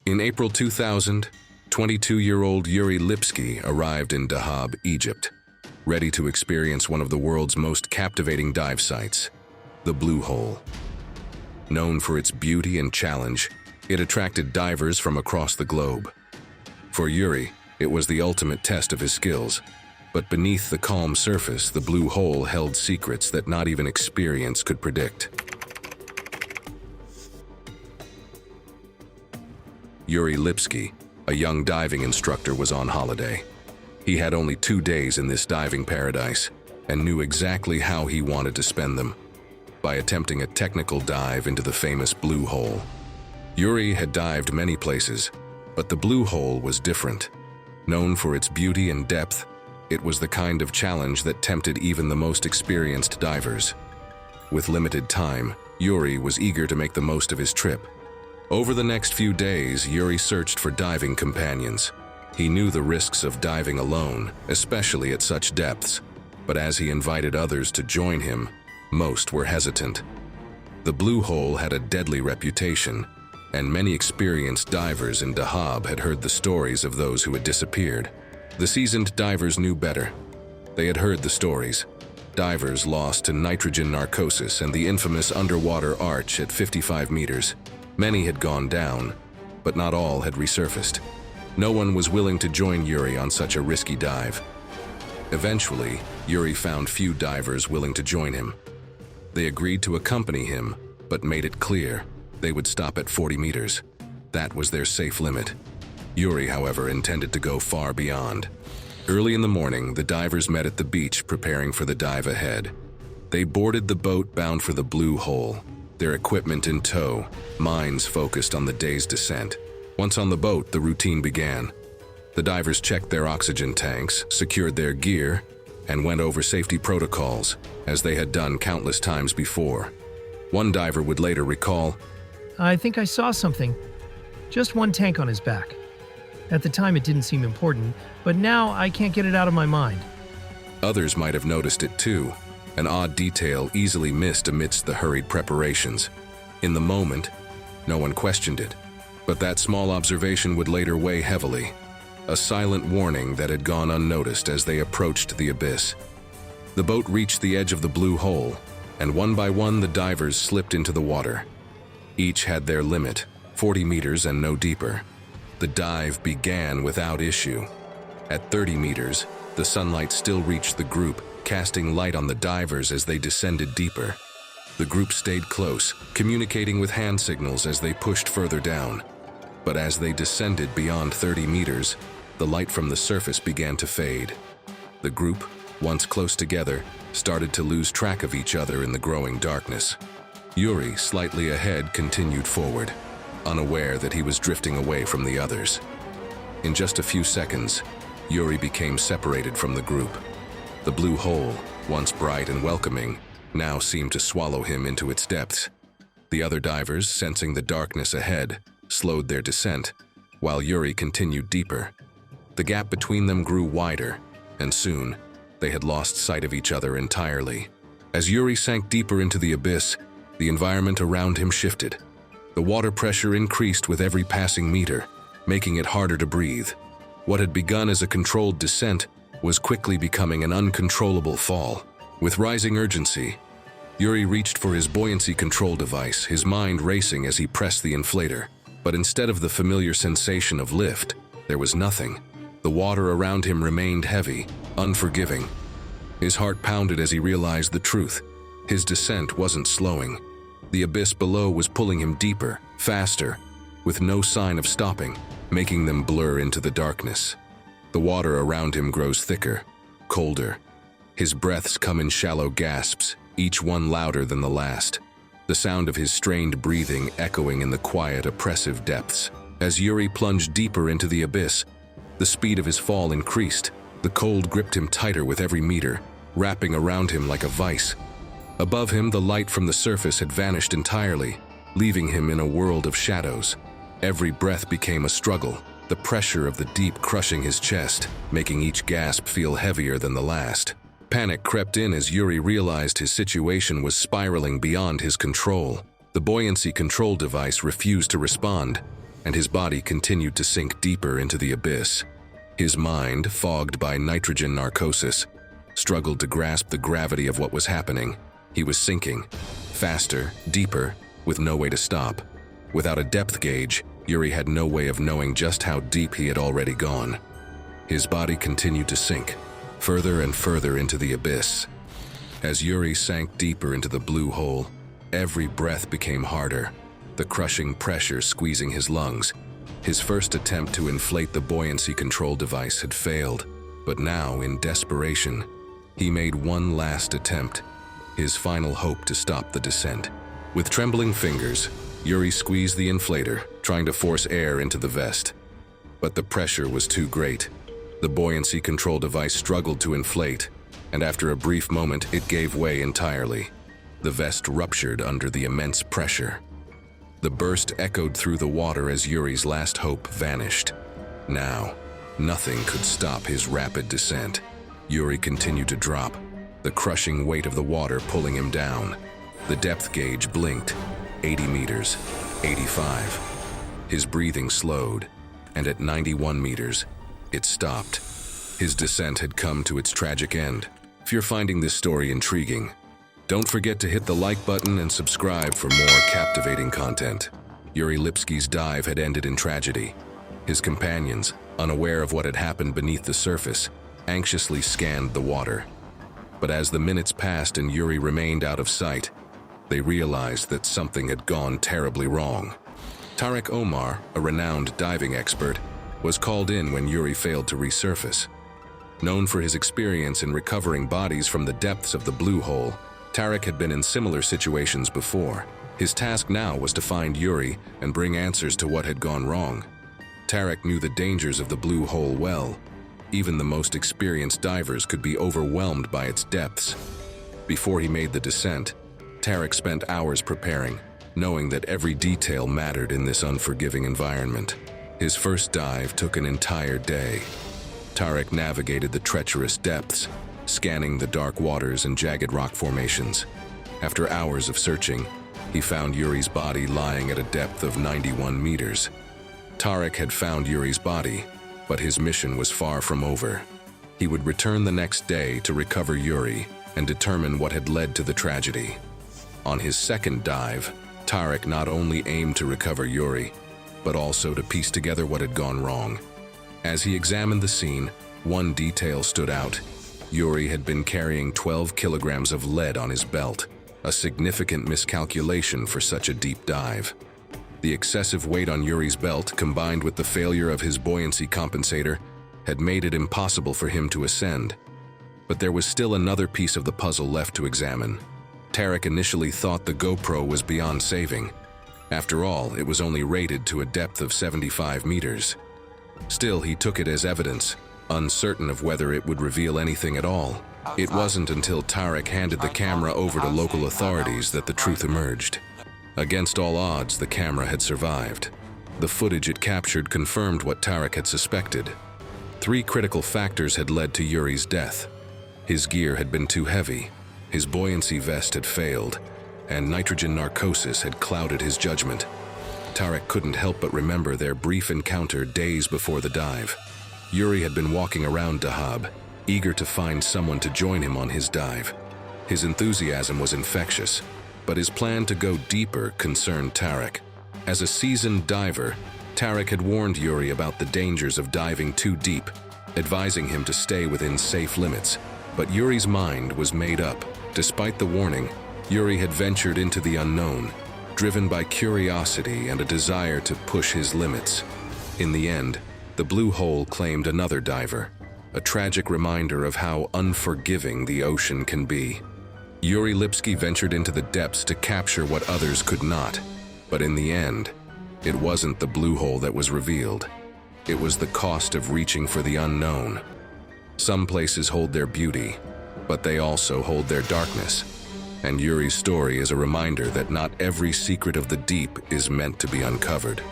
In April 2000, 22-year-old Yuri Lipski arrived in Dahab, Egypt, ready to experience one of the world's most captivating dive sites, the Blue Hole. Known for its beauty and challenge, it attracted divers from across the globe. For Yuri, it was the ultimate test of his skills, but beneath the calm surface, the Blue Hole held secrets that not even experience could predict. Yuri Lipski, a young diving instructor, was on holiday. He had only 2 days in this diving paradise and knew exactly how he wanted to spend them, by attempting a technical dive into the famous Blue Hole. Yuri had dived many places, but the Blue Hole was different. Known for its beauty and depth, it was the kind of challenge that tempted even the most experienced divers. With limited time, Yuri was eager to make the most of his trip. Over the next few days, Yuri searched for diving companions. He knew the risks of diving alone, especially at such depths, but as he invited others to join him, most were hesitant. The Blue Hole had a deadly reputation, and many experienced divers in Dahab had heard the stories of those who had disappeared. The seasoned divers knew better. They had heard the stories. Divers lost to nitrogen narcosis and the infamous underwater arch at 55 meters. Many had gone down, but not all had resurfaced. No one was willing to join Yuri on such a risky dive. Eventually, Yuri found few divers willing to join him. They agreed to accompany him, but made it clear they would stop at 40 meters. That was their safe limit. Yuri, however, intended to go far beyond. Early in the morning, the divers met at the beach preparing for the dive ahead. They boarded the boat bound for the Blue Hole, their equipment in tow, minds focused on the day's descent. Once on the boat, the routine began. The divers checked their oxygen tanks, secured their gear, and went over safety protocols, as they had done countless times before. One diver would later recall, I think I saw something. Just one tank on his back. At the time it didn't seem important, but now I can't get it out of my mind. Others might have noticed it too, an odd detail easily missed amidst the hurried preparations. In the moment, no one questioned it, but that small observation would later weigh heavily, a silent warning that had gone unnoticed as they approached the abyss. The boat reached the edge of the Blue Hole, and one by one the divers slipped into the water. Each had their limit, 40 meters and no deeper. The dive began without issue. At 30 meters, the sunlight still reached the group, casting light on the divers as they descended deeper. The group stayed close, communicating with hand signals as they pushed further down. But as they descended beyond 30 meters, the light from the surface began to fade. The group, once close together, started to lose track of each other in the growing darkness. Yuri, slightly ahead, continued forward, unaware that he was drifting away from the others. In just a few seconds, Yuri became separated from the group. The Blue Hole, once bright and welcoming, now seemed to swallow him into its depths. The other divers, sensing the darkness ahead, slowed their descent, while Yuri continued deeper. The gap between them grew wider, and soon, they had lost sight of each other entirely. As Yuri sank deeper into the abyss, the environment around him shifted. The water pressure increased with every passing meter, making it harder to breathe. What had begun as a controlled descent was quickly becoming an uncontrollable fall. With rising urgency, Yuri reached for his buoyancy control device, his mind racing as he pressed the inflator. But instead of the familiar sensation of lift, there was nothing. The water around him remained heavy, unforgiving. His heart pounded as he realized the truth. His descent wasn't slowing. The abyss below was pulling him deeper, faster, with no sign of stopping, making them blur into the darkness. The water around him grows thicker, colder. His breaths come in shallow gasps, each one louder than the last. The sound of his strained breathing echoing in the quiet, oppressive depths. As Yuri plunged deeper into the abyss, the speed of his fall increased. The cold gripped him tighter with every meter, wrapping around him like a vice. Above him, the light from the surface had vanished entirely, leaving him in a world of shadows. Every breath became a struggle, the pressure of the deep crushing his chest, making each gasp feel heavier than the last. Panic crept in as Yuri realized his situation was spiraling beyond his control. The buoyancy control device refused to respond, and his body continued to sink deeper into the abyss. His mind, fogged by nitrogen narcosis, struggled to grasp the gravity of what was happening. He was sinking, faster, deeper, with no way to stop. Without a depth gauge, Yuri had no way of knowing just how deep he had already gone. His body continued to sink, further and further into the abyss. As Yuri sank deeper into the blue hole, every breath became harder, the crushing pressure squeezing his lungs. His first attempt to inflate the buoyancy control device had failed, but now, in desperation, he made one last attempt, his final hope to stop the descent. With trembling fingers, Yuri squeezed the inflator, trying to force air into the vest. But the pressure was too great. The buoyancy control device struggled to inflate, and after a brief moment, it gave way entirely. The vest ruptured under the immense pressure. The burst echoed through the water as Yuri's last hope vanished. Now, nothing could stop his rapid descent. Yuri continued to drop, the crushing weight of the water pulling him down. The depth gauge blinked, 80 meters, 85. His breathing slowed, and at 91 meters, it stopped. His descent had come to its tragic end. If you're finding this story intriguing, don't forget to hit the like button and subscribe for more captivating content. Yuri Lipski's dive had ended in tragedy. His companions, unaware of what had happened beneath the surface, anxiously scanned the water. But as the minutes passed and Yuri remained out of sight, they realized that something had gone terribly wrong. Tarek Omar, a renowned diving expert, was called in when Yuri failed to resurface. Known for his experience in recovering bodies from the depths of the blue hole, Tarek had been in similar situations before. His task now was to find Yuri and bring answers to what had gone wrong. Tarek knew the dangers of the blue hole well. Even the most experienced divers could be overwhelmed by its depths. Before he made the descent, Tarek spent hours preparing, knowing that every detail mattered in this unforgiving environment. His first dive took an entire day. Tarek navigated the treacherous depths, scanning the dark waters and jagged rock formations. After hours of searching, he found Yuri's body lying at a depth of 91 meters. Tarek had found Yuri's body, but his mission was far from over. He would return the next day to recover Yuri and determine what had led to the tragedy. On his second dive, Tarek not only aimed to recover Yuri, but also to piece together what had gone wrong. As he examined the scene, one detail stood out. Yuri had been carrying 12 kilograms of lead on his belt, a significant miscalculation for such a deep dive. The excessive weight on Yuri's belt, combined with the failure of his buoyancy compensator, had made it impossible for him to ascend. But there was still another piece of the puzzle left to examine. Tarek initially thought the GoPro was beyond saving. After all, it was only rated to a depth of 75 meters. Still, he took it as evidence, uncertain of whether it would reveal anything at all. It wasn't until Tarek handed the camera over to local authorities that the truth emerged. Against all odds, the camera had survived. The footage it captured confirmed what Tarek had suspected. 3 critical factors had led to Yuri's death. His gear had been too heavy, his buoyancy vest had failed, and nitrogen narcosis had clouded his judgment. Tarek couldn't help but remember their brief encounter days before the dive. Yuri had been walking around Dahab, eager to find someone to join him on his dive. His enthusiasm was infectious, but his plan to go deeper concerned Tarek. As a seasoned diver, Tarek had warned Yuri about the dangers of diving too deep, advising him to stay within safe limits. But Yuri's mind was made up. Despite the warning, Yuri had ventured into the unknown, driven by curiosity and a desire to push his limits. In the end, the blue hole claimed another diver, a tragic reminder of how unforgiving the ocean can be. Yuri Lipski ventured into the depths to capture what others could not, but in the end, it wasn't the blue hole that was revealed. It was the cost of reaching for the unknown. Some places hold their beauty, but they also hold their darkness. And Yuri's story is a reminder that not every secret of the deep is meant to be uncovered.